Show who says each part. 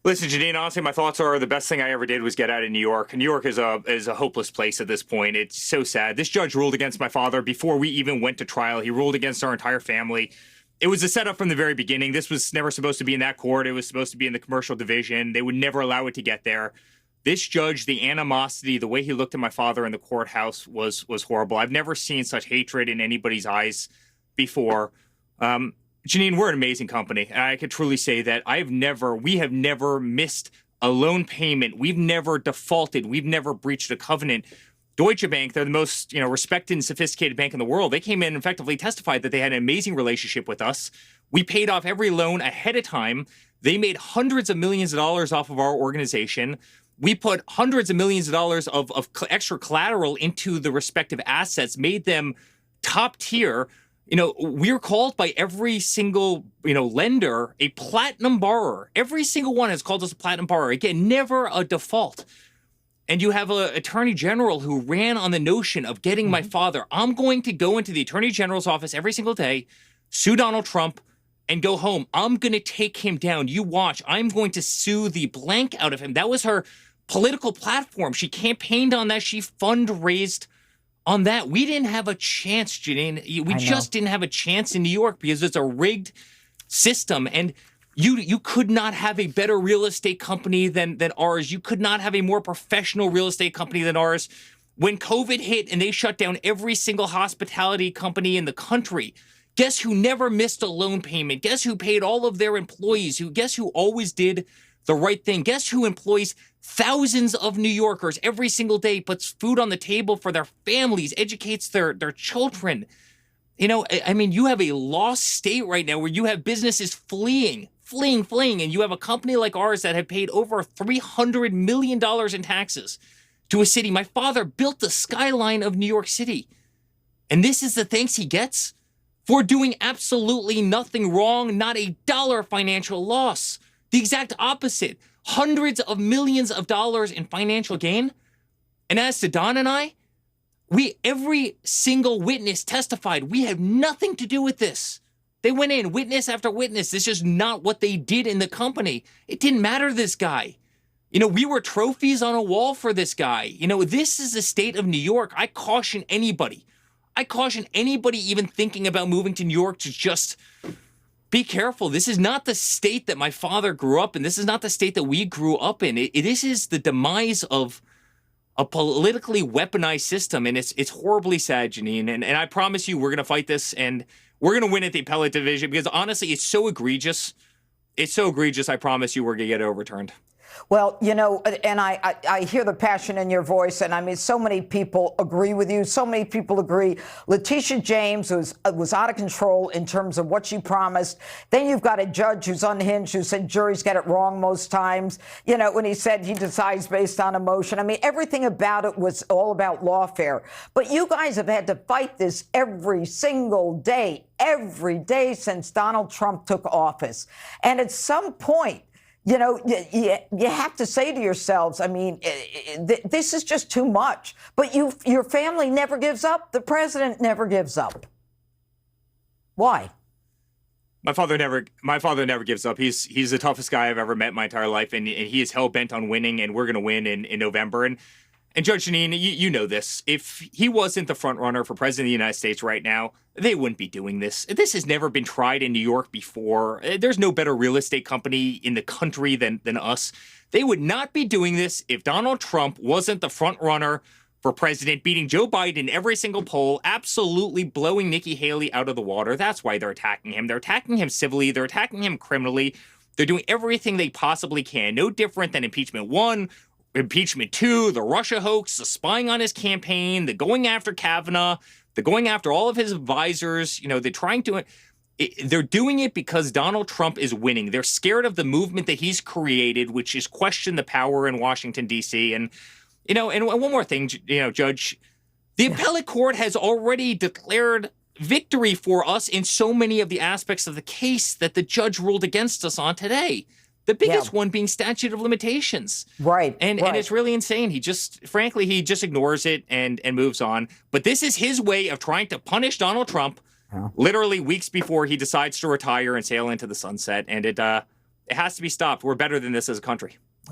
Speaker 1: Listen, Janine, honestly, my thoughts are the best thing I ever did was get out of New York. New York is a hopeless place at this point. It's so sad. This judge ruled against my father before we even went to trial. He ruled against our entire family. It was a setup from the very beginning. This was never supposed to be in that court. It was supposed to be in the commercial division. They would never allow it to get there. This judge, the animosity, the way he looked at my father in the courthouse was horrible. I've never seen such hatred in anybody's eyes before. Janine, we're an amazing company. And I could truly say that we have never missed a loan payment. We've never defaulted. We've never breached a covenant. Deutsche Bank, they're the most, respected and sophisticated bank in the world. They came in and effectively testified that they had an amazing relationship with us. We paid off every loan ahead of time. They made hundreds of millions of dollars off of our organization. We put hundreds of millions of dollars of extra collateral into the respective assets, made them top tier. We're called by every single, lender a platinum borrower. Every single one has called us a platinum borrower. Again, never a default. And you have an attorney general who ran on the notion of getting my father. I'm going to go into the attorney general's office every single day, sue Donald Trump, and go home. I'm going to take him down. You watch. I'm going to sue the blank out of him. That was her political platform. She campaigned on that. She fundraised on that. We didn't have a chance, Janine. We just didn't have a chance in New York because it's a rigged system. And you could not have a better real estate company than ours. You could not have a more professional real estate company than ours. When COVID hit and they shut down every single hospitality company in the country, guess who never missed a loan payment? Guess who paid all of their employees? Guess who always did the right thing? Guess who employs thousands of New Yorkers every single day, puts food on the table for their families, educates their children? You have a lost state right now where you have businesses fleeing, and you have a company like ours that have paid over $300 million in taxes to a city. My father built the skyline of New York City. And this is the thanks he gets for doing absolutely nothing wrong, not a dollar financial loss. The exact opposite. Hundreds of millions of dollars in financial gain. And as to Don and I, every single witness testified we have nothing to do with this. They went in, witness after witness. This is not what they did in the company. It didn't matter to this guy. We were trophies on a wall for this guy. This is the state of New York. I caution anybody even thinking about moving to New York to just be careful. This is not the state that my father grew up in. This is not the state that we grew up in. This is the demise of a politically weaponized system, and it's horribly sad, Janine. And I promise you, we're going to fight this, and we're going to win at the appellate division because, honestly, it's so egregious. It's so egregious, I promise you we're going to get it overturned.
Speaker 2: Well, and I hear the passion in your voice, and I mean, so many people agree with you. So many people agree. Letitia James was out of control in terms of what she promised. Then you've got a judge who's unhinged, who said juries get it wrong most times. When he said he decides based on emotion. I mean, everything about it was all about lawfare. But you guys have had to fight this every single day since Donald Trump took office. And at some point, you have to say to yourselves, I mean, this is just too much. But your family never gives up. The president never gives up. Why?
Speaker 1: My father never gives up. He's the toughest guy I've ever met in my entire life, and he is hell bent on winning, and we're going to win in November. And Judge Janine, you know this. If he wasn't the front runner for president of the United States right now, they wouldn't be doing this. This has never been tried in New York before. There's no better real estate company in the country than us. They would not be doing this if Donald Trump wasn't the front runner for president, beating Joe Biden in every single poll, absolutely blowing Nikki Haley out of the water. That's why they're attacking him. They're attacking him civilly. They're attacking him criminally. They're doing everything they possibly can. No different than impeachment 1, impeachment 2, the Russia hoax, the spying on his campaign, the going after Kavanaugh, the going after all of his advisors. They're trying to... They're doing it because Donald Trump is winning. They're scared of the movement that he's created, which is question the power in Washington, D.C. And one more thing, Judge, the appellate court has already declared victory for us in so many of the aspects of the case that the judge ruled against us on today. The biggest one being statute of limitations.
Speaker 2: Right.
Speaker 1: And it's really insane. He just ignores it and moves on. But this is his way of trying to punish Donald Trump literally weeks before he decides to retire and sail into the sunset. And It has to be stopped. We're better than this as a country.